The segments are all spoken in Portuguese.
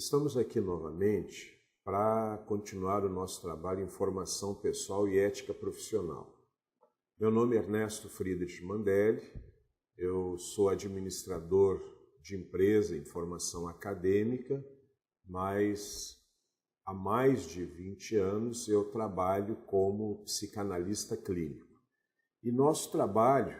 Estamos aqui novamente para continuar o nosso trabalho em formação pessoal e ética profissional. Meu nome é Ernesto Friedrich Mandelli, eu sou administrador de empresa em formação acadêmica, mas há mais de 20 anos eu trabalho como psicanalista clínico. E nosso trabalho,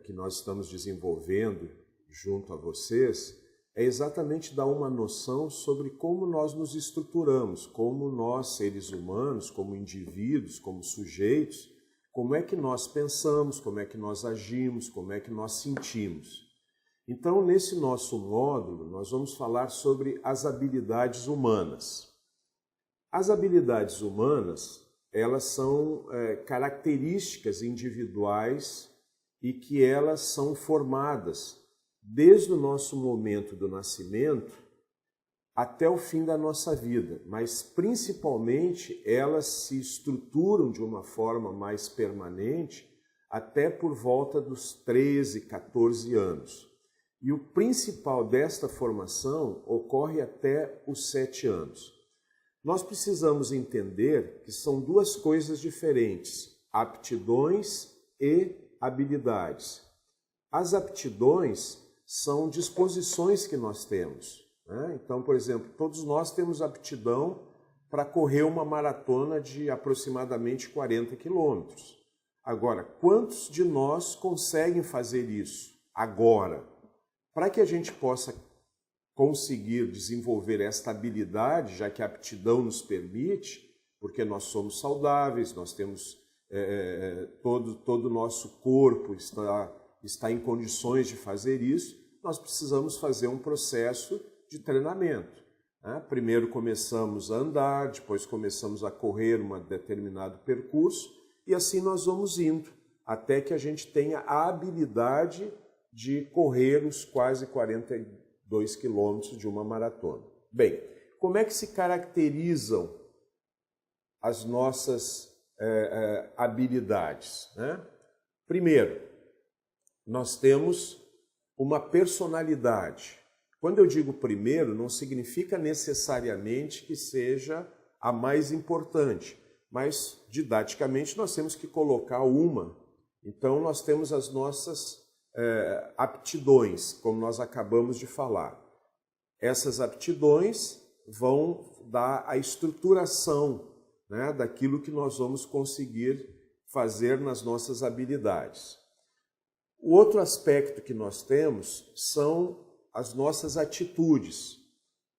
que nós estamos desenvolvendo junto a vocês, é exatamente dar uma noção sobre como nós nos estruturamos, como nós, seres humanos, como indivíduos, como sujeitos, como é que nós pensamos, como é que nós agimos, como é que nós sentimos. Então, nesse nosso módulo, nós vamos falar sobre as habilidades humanas. As habilidades humanas, elas são características individuais e que elas são formadas desde o nosso momento do nascimento até o fim da nossa vida, mas principalmente elas se estruturam de uma forma mais permanente até por volta dos 13, 14 anos. E o principal desta formação ocorre até os 7 anos. Nós precisamos entender que são duas coisas diferentes, aptidões e habilidades. As aptidões são disposições que nós temos, né? Então, por exemplo, todos nós temos aptidão para correr uma maratona de aproximadamente 40 quilômetros. Agora, quantos de nós conseguem fazer isso agora? Para que a gente possa conseguir desenvolver esta habilidade, já que a aptidão nos permite, porque nós somos saudáveis, nós temos todo o nosso corpo está em condições de fazer isso, nós precisamos fazer um processo de treinamento, né? Primeiro começamos a andar, depois começamos a correr um determinado percurso e assim nós vamos indo, até que a gente tenha a habilidade de correr os quase 42 quilômetros de uma maratona. Bem, como é que se caracterizam as nossas habilidades, né? Primeiro, nós temos uma personalidade. Quando eu digo primeiro, não significa necessariamente que seja a mais importante, mas didaticamente nós temos que colocar uma. Então nós temos as nossas aptidões, como nós acabamos de falar. Essas aptidões vão dar a estruturação, né, daquilo que nós vamos conseguir fazer nas nossas habilidades. O outro aspecto que nós temos são as nossas atitudes.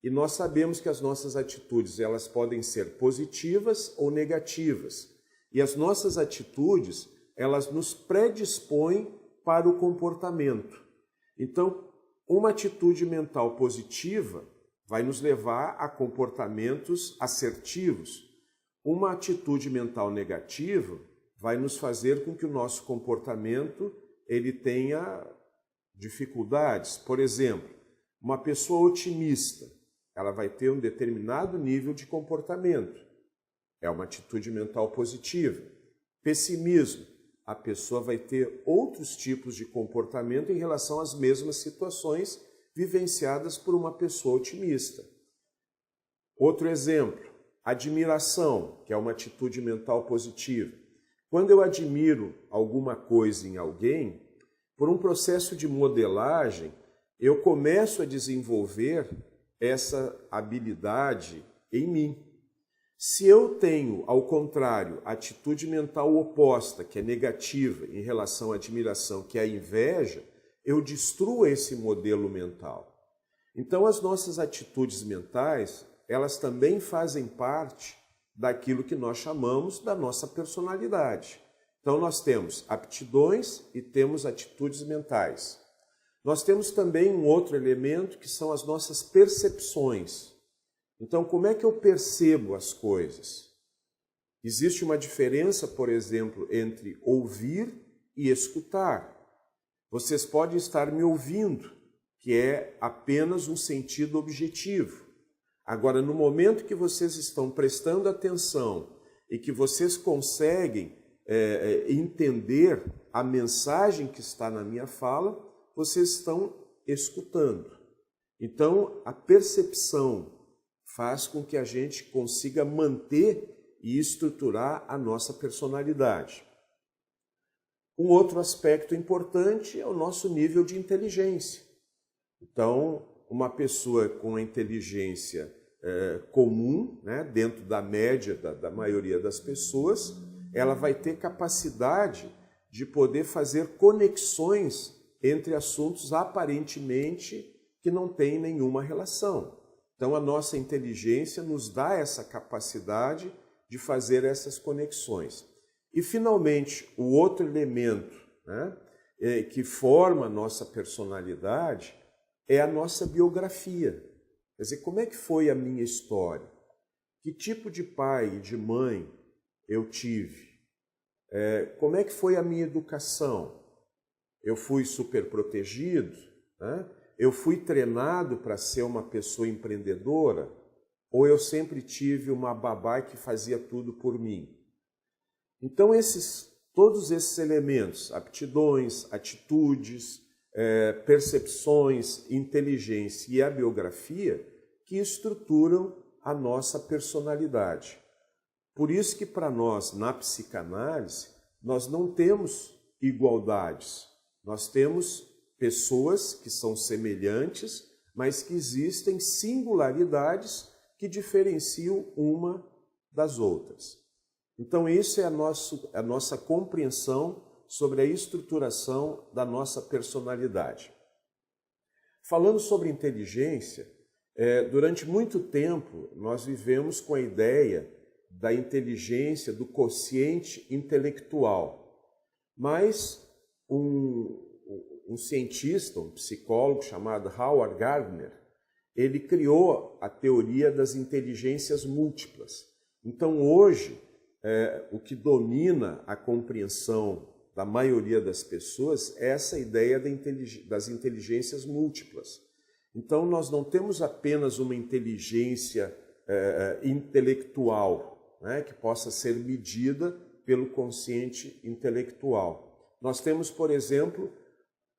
E nós sabemos que as nossas atitudes elas podem ser positivas ou negativas. E as nossas atitudes elas nos predispõem para o comportamento. Então, uma atitude mental positiva vai nos levar a comportamentos assertivos. Uma atitude mental negativa vai nos fazer com que o nosso comportamento ele tenha dificuldades. Por exemplo, uma pessoa otimista, ela vai ter um determinado nível de comportamento. É uma atitude mental positiva. Pessimismo, a pessoa vai ter outros tipos de comportamento em relação às mesmas situações vivenciadas por uma pessoa otimista. Outro exemplo, admiração, que é uma atitude mental positiva. Quando eu admiro alguma coisa em alguém, por um processo de modelagem, eu começo a desenvolver essa habilidade em mim. Se eu tenho, ao contrário, a atitude mental oposta, que é negativa em relação à admiração, que é a inveja, eu destruo esse modelo mental. Então, as nossas atitudes mentais, elas também fazem parte daquilo que nós chamamos da nossa personalidade. Então, nós temos aptidões e temos atitudes mentais. Nós temos também um outro elemento que são as nossas percepções. Então, como é que eu percebo as coisas? Existe uma diferença, por exemplo, entre ouvir e escutar. Vocês podem estar me ouvindo, que é apenas um sentido objetivo. Agora, no momento que vocês estão prestando atenção e que vocês conseguem entender a mensagem que está na minha fala, vocês estão escutando. Então, a percepção faz com que a gente consiga manter e estruturar a nossa personalidade. Um outro aspecto importante é o nosso nível de inteligência. Então, uma pessoa com a inteligência comum, né, dentro da média da maioria das pessoas, ela vai ter capacidade de poder fazer conexões entre assuntos aparentemente que não têm nenhuma relação. Então, a nossa inteligência nos dá essa capacidade de fazer essas conexões. E, finalmente, o outro elemento, né, que forma a nossa personalidade é a nossa biografia. Quer dizer, como é que foi a minha história? Que tipo de pai e de mãe eu tive? Como é que foi a minha educação? Eu fui super protegido, né? Eu fui treinado para ser uma pessoa empreendedora? Ou eu sempre tive uma babá que fazia tudo por mim? Então, todos esses elementos, aptidões, atitudes, percepções, inteligência e a biografia, que estruturam a nossa personalidade. Por isso que para nós, na psicanálise, nós não temos igualdades. Nós temos pessoas que são semelhantes, mas que existem singularidades que diferenciam uma das outras. Então, isso é a nossa compreensão sobre a estruturação da nossa personalidade. Falando sobre inteligência, durante muito tempo nós vivemos com a ideia da inteligência, do quociente intelectual. Mas um cientista, um psicólogo chamado Howard Gardner, ele criou a teoria das inteligências múltiplas. Então, hoje, o que domina a compreensão da maioria das pessoas é essa ideia das inteligências múltiplas. Então, nós não temos apenas uma inteligência intelectual, né, que possa ser medida pelo quociente intelectual. Nós temos, por exemplo,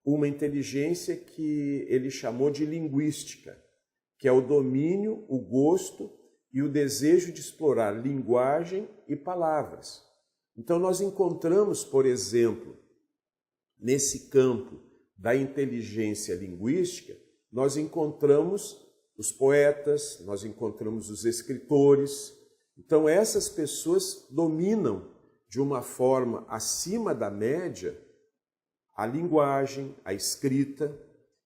uma inteligência que ele chamou de linguística, que é o domínio, o gosto e o desejo de explorar linguagem e palavras. Então, nós encontramos, por exemplo, nesse campo da inteligência linguística, nós encontramos os poetas, nós encontramos os escritores. Então, essas pessoas dominam de uma forma acima da média a linguagem, a escrita.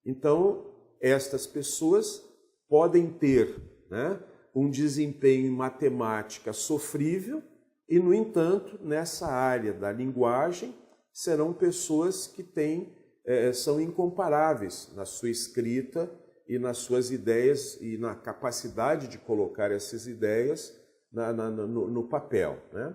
Então, estas pessoas podem ter, né, um desempenho em matemática sofrível e, no entanto, nessa área da linguagem, serão pessoas que são incomparáveis na sua escrita e nas suas ideias e na capacidade de colocar essas ideias no papel, né?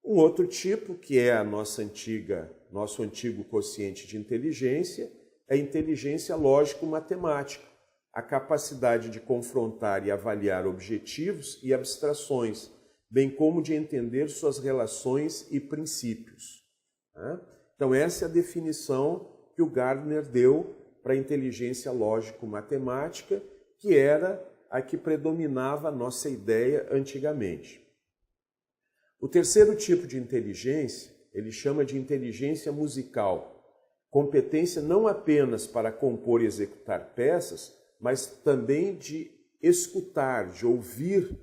Um outro tipo, que é nosso antigo quociente de inteligência, é a inteligência lógico-matemática, a capacidade de confrontar e avaliar objetivos e abstrações, bem como de entender suas relações e princípios, né? Então, essa é a definição que o Gardner deu para a inteligência lógico-matemática, que era a que predominava a nossa ideia antigamente. O terceiro tipo de inteligência, ele chama de inteligência musical, competência não apenas para compor e executar peças, mas também de escutar, de ouvir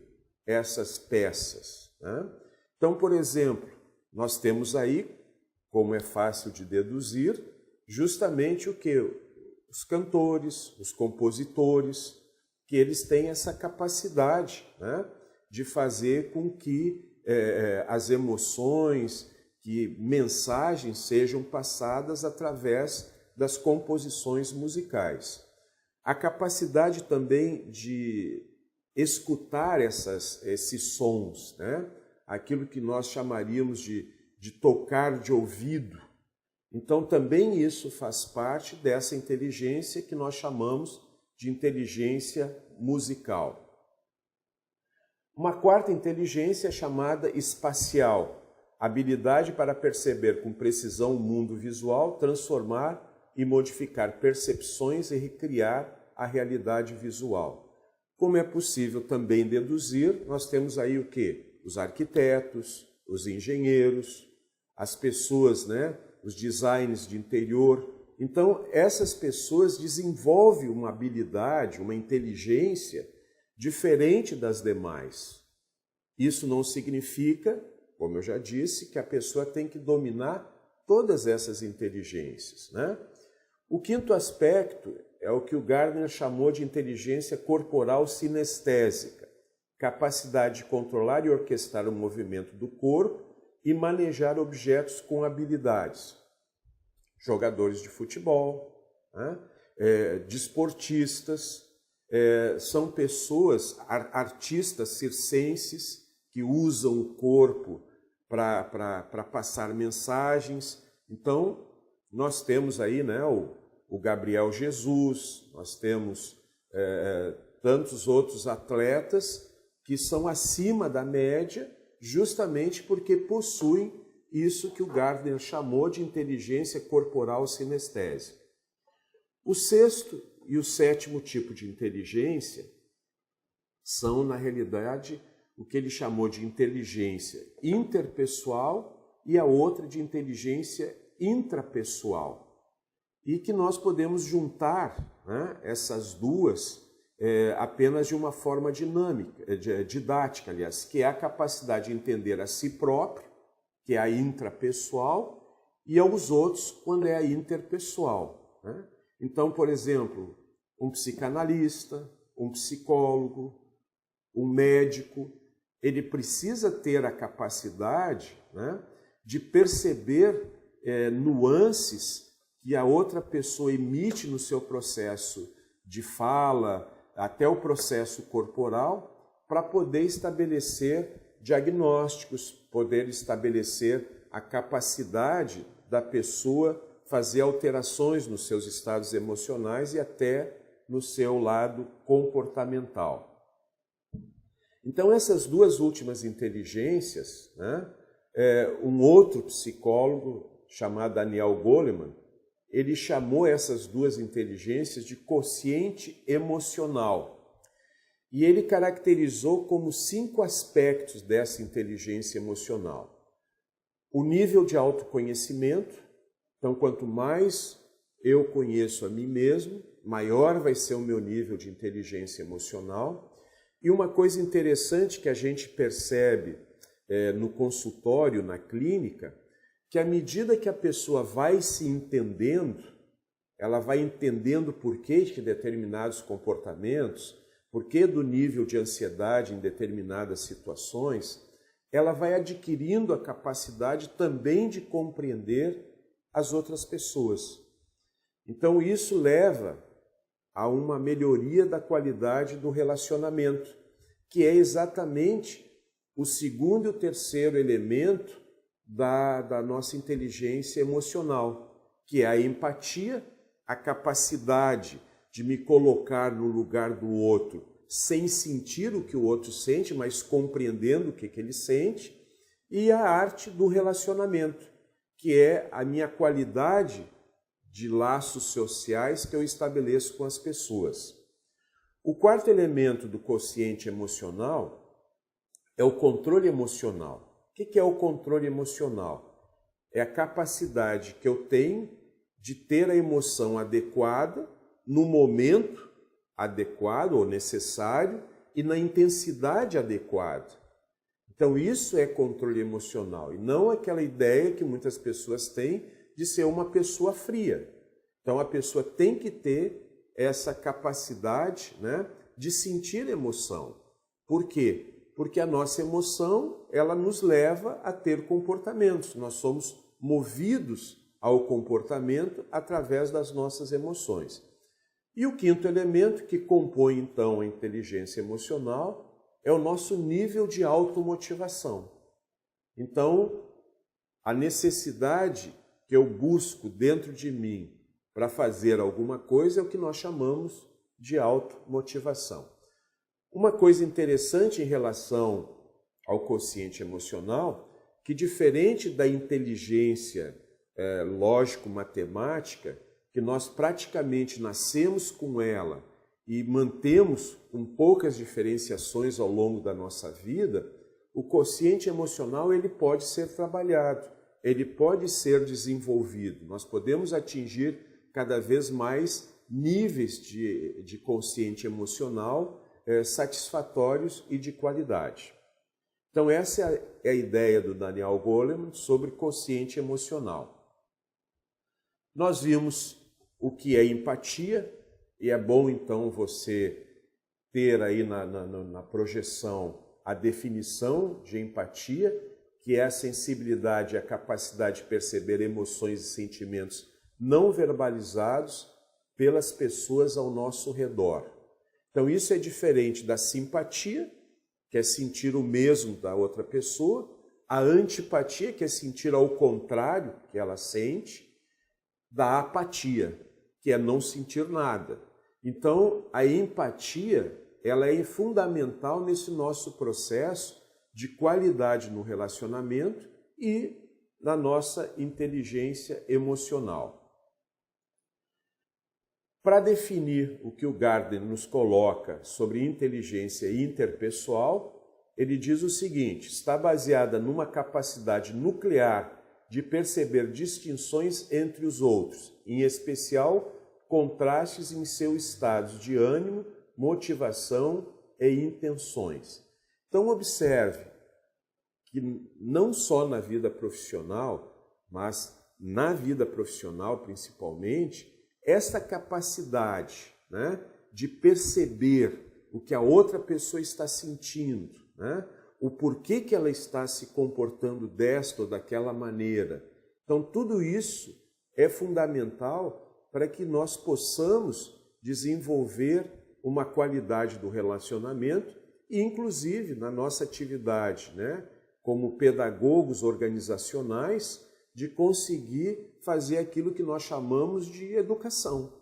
essas peças, né? Então, por exemplo, nós temos aí, como é fácil de deduzir, justamente o que? Os cantores, os compositores, que eles têm essa capacidade, né, de fazer com que as emoções, que mensagens sejam passadas através das composições musicais. A capacidade também de escutar esses sons, né, aquilo que nós chamaríamos de tocar de ouvido. Então, também isso faz parte dessa inteligência que nós chamamos de inteligência musical. Uma quarta inteligência é chamada espacial, habilidade para perceber com precisão o mundo visual, transformar e modificar percepções e recriar a realidade visual. Como é possível também deduzir, nós temos aí o quê? Os arquitetos, os engenheiros, as pessoas, né? Os designers de interior. Então, essas pessoas desenvolvem uma habilidade, uma inteligência diferente das demais. Isso não significa, como eu já disse, que a pessoa tem que dominar todas essas inteligências, né? O quinto aspecto é o que o Gardner chamou de inteligência corporal sinestésica, capacidade de controlar e orquestrar o movimento do corpo e manejar objetos com habilidades. Jogadores de futebol, né? Desportistas, são pessoas, artistas circenses, que usam o corpo para passar mensagens. Então, nós temos aí, né, o Gabriel Jesus, nós temos tantos outros atletas que são acima da média, justamente porque possuem isso que o Gardner chamou de inteligência corporal sinestésica. O sexto e o sétimo tipo de inteligência são, na realidade, o que ele chamou de inteligência interpessoal e a outra de inteligência intrapessoal. E que nós podemos juntar, né, essas duas apenas de uma forma dinâmica, didática, aliás, que é a capacidade de entender a si próprio, que é a intrapessoal, e aos outros, quando é a interpessoal, né? Então, por exemplo, um psicanalista, um psicólogo, um médico, ele precisa ter a capacidade, né, de perceber nuances que a outra pessoa emite no seu processo de fala, até o processo corporal, para poder estabelecer diagnósticos, poder estabelecer a capacidade da pessoa fazer alterações nos seus estados emocionais e até no seu lado comportamental. Então, essas duas últimas inteligências, né, um outro psicólogo chamado Daniel Goleman, ele chamou essas duas inteligências de quociente emocional. E ele caracterizou como 5 aspectos dessa inteligência emocional. O nível de autoconhecimento. Então, quanto mais eu conheço a mim mesmo, maior vai ser o meu nível de inteligência emocional. E uma coisa interessante que a gente percebe no consultório, na clínica, que à medida que a pessoa vai se entendendo, ela vai entendendo por que de determinados comportamentos, por que do nível de ansiedade em determinadas situações, ela vai adquirindo a capacidade também de compreender as outras pessoas. Então isso leva a uma melhoria da qualidade do relacionamento, que é exatamente o segundo e o terceiro elemento da nossa inteligência emocional, que é a empatia, a capacidade de me colocar no lugar do outro sem sentir o que o outro sente, mas compreendendo o que ele sente, e a arte do relacionamento, que é a minha qualidade de laços sociais que eu estabeleço com as pessoas. O quarto elemento do quociente emocional é o controle emocional. O que é o controle emocional? É a capacidade que eu tenho de ter a emoção adequada no momento adequado ou necessário e na intensidade adequada. Então isso é controle emocional e não aquela ideia que muitas pessoas têm de ser uma pessoa fria. Então a pessoa tem que ter essa capacidade, né, de sentir emoção. Por quê? Porque a nossa emoção, ela nos leva a ter comportamentos. Nós somos movidos ao comportamento através das nossas emoções. E o quinto elemento que compõe então a inteligência emocional é o nosso nível de automotivação. Então, a necessidade que eu busco dentro de mim para fazer alguma coisa é o que nós chamamos de automotivação. Uma coisa interessante em relação ao quociente emocional, que diferente da inteligência lógico-matemática, que nós praticamente nascemos com ela e mantemos com poucas diferenciações ao longo da nossa vida, o quociente emocional ele pode ser trabalhado, ele pode ser desenvolvido. Nós podemos atingir cada vez mais níveis de quociente emocional satisfatórios e de qualidade. Então essa é a ideia do Daniel Goleman sobre quociente emocional. Nós vimos o que é empatia, e é bom então você ter aí na projeção a definição de empatia, que é a sensibilidade e a capacidade de perceber emoções e sentimentos não verbalizados pelas pessoas ao nosso redor. Então isso é diferente da simpatia, que é sentir o mesmo da outra pessoa, a antipatia, que é sentir ao contrário que ela sente, da apatia, que é não sentir nada. Então, a empatia, ela é fundamental nesse nosso processo de qualidade no relacionamento e na nossa inteligência emocional. Para definir o que o Gardner nos coloca sobre inteligência interpessoal, ele diz o seguinte: está baseada numa capacidade nuclear de perceber distinções entre os outros, em especial contrastes em seus estados de ânimo, motivação e intenções. Então observe que não só na vida profissional, mas na vida profissional principalmente, essa capacidade, né, de perceber o que a outra pessoa está sentindo, né, o porquê que ela está se comportando desta ou daquela maneira. Então tudo isso é fundamental para que nós possamos desenvolver uma qualidade do relacionamento e, inclusive, na nossa atividade, né, como pedagogos organizacionais, de conseguir fazer aquilo que nós chamamos de educação.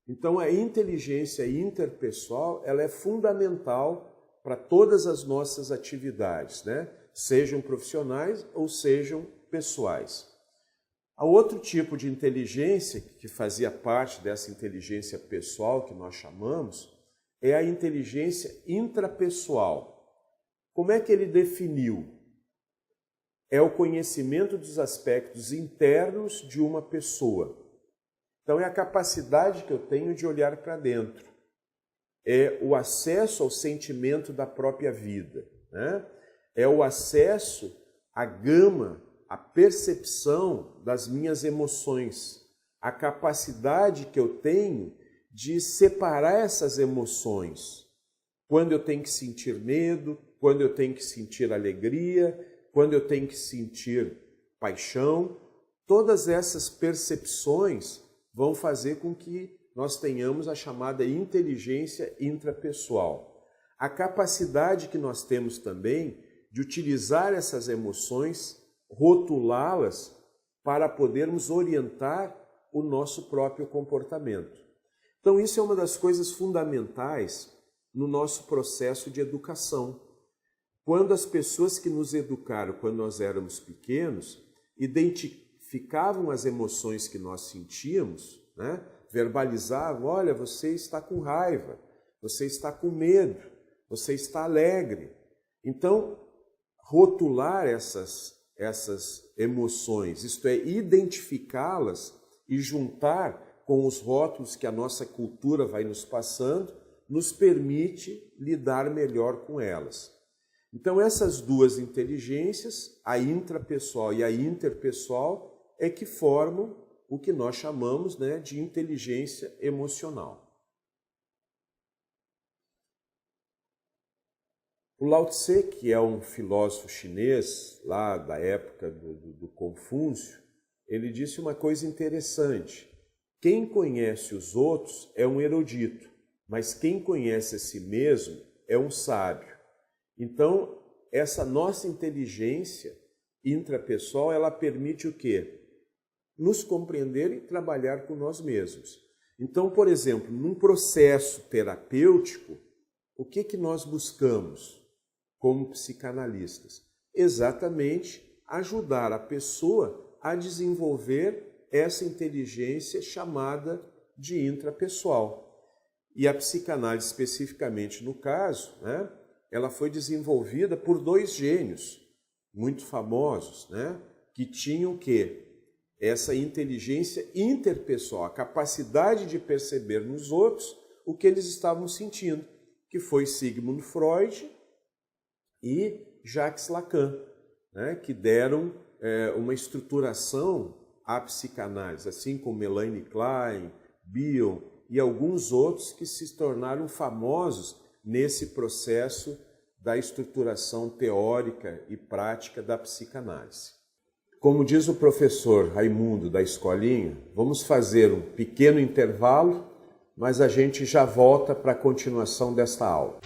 Então, a inteligência interpessoal ela é fundamental para todas as nossas atividades, né, sejam profissionais ou sejam pessoais. Há outro tipo de inteligência que fazia parte dessa inteligência pessoal que nós chamamos, é a inteligência intrapessoal. Como é que ele definiu? É o conhecimento dos aspectos internos de uma pessoa. Então é a capacidade que eu tenho de olhar para dentro. É o acesso ao sentimento da própria vida, né? É o acesso à gama, a percepção das minhas emoções, a capacidade que eu tenho de separar essas emoções. Quando eu tenho que sentir medo, quando eu tenho que sentir alegria, quando eu tenho que sentir paixão, todas essas percepções vão fazer com que nós tenhamos a chamada inteligência intrapessoal. A capacidade que nós temos também de utilizar essas emoções, rotulá-las para podermos orientar o nosso próprio comportamento. Então isso é uma das coisas fundamentais no nosso processo de educação. Quando as pessoas que nos educaram quando nós éramos pequenos identificavam as emoções que nós sentíamos, né? Verbalizavam, olha, você está com raiva, você está com medo, você está alegre. Então, rotular essas emoções, isto é, identificá-las e juntar com os rótulos que a nossa cultura vai nos passando, nos permite lidar melhor com elas. Então essas duas inteligências, a intrapessoal e a interpessoal, é que formam o que nós chamamos, né, de inteligência emocional. O Lao Tse, que é um filósofo chinês, lá da época do Confúcio, ele disse uma coisa interessante. Quem conhece os outros é um erudito, mas quem conhece a si mesmo é um sábio. Então, essa nossa inteligência intrapessoal, ela permite o quê? Nos compreender e trabalhar com nós mesmos. Então, por exemplo, num processo terapêutico, o que nós buscamos como psicanalistas? Exatamente ajudar a pessoa a desenvolver essa inteligência chamada de intrapessoal. E a psicanálise, especificamente no caso, né, ela foi desenvolvida por dois gênios muito famosos, né, que tinham o quê? Essa inteligência interpessoal, a capacidade de perceber nos outros o que eles estavam sentindo, que foi Sigmund Freud e Jacques Lacan, né, que deram uma estruturação à psicanálise, assim como Melanie Klein, Bion e alguns outros que se tornaram famosos nesse processo da estruturação teórica e prática da psicanálise. Como diz o professor Raimundo da escolinha, vamos fazer um pequeno intervalo, mas a gente já volta para a continuação desta aula.